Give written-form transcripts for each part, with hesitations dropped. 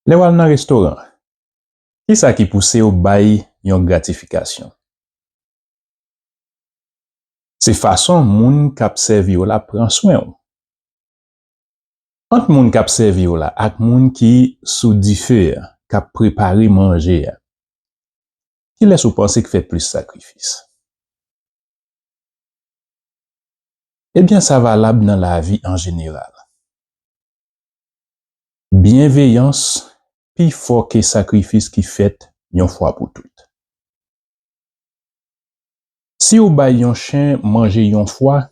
Le wal nan restaurant, ki sa ki pousse ou bay yon gratification? Se façon moun kap servi ou la pran soin ou. Ant moun kap servi ou la ak moun ki sou di feu kap prepare manger, ki laisse ou penser ki fait plus sacrifice? Eh bien, ça valable dans la vie en général. Bienveillance, pi fort que sacrifice qui fait yon fois pour toutes. Si ou bay yon chien manger yon fois,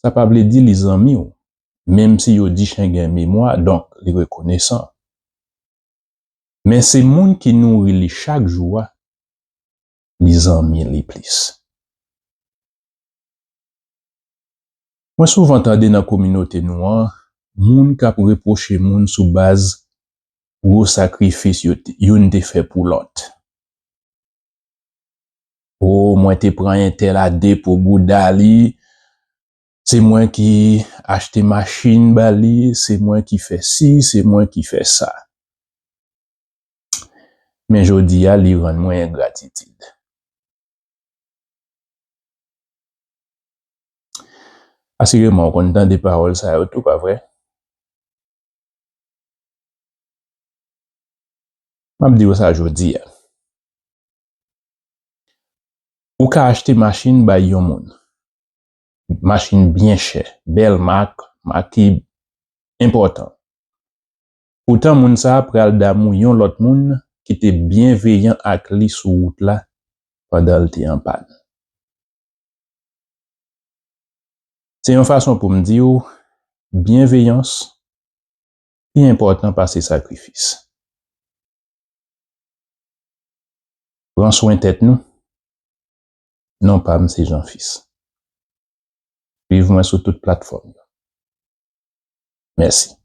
ça pa vle di li zanmi ou, même si yo di chien gen mémoire, donc li reconnaissant. Mais c'est moun qui nourrit li chaque jour, li zanmi li plus. Moi souvent tande dans communauté nou moun kap reproche moun sous base gros sacrifice yon te fait pour l'autre. Oh, moi te prend un tel à deux pour Bouddha li, c'est moi qui achete machine bali, c'est moi qui fait ci, c'est moi qui fait ça. Mais jodi a li rend moi ingratitude. Assurément, on entend des paroles ça tout pas vrai. M'a dit ça jodi a. Ou ka achete machine ba yon moun. Machine bien chère, belle marque qui important. Pourtant moun sa pral damou yon lot moun qui était bienveillant ak li sou route là pendant te en panne. C'est une façon pour me dire bienveillance est important par ses sacrifices. Prends soin tête nous, non pas m'se Jean-Fils. Suivez-moi sur toute plateforme. Merci.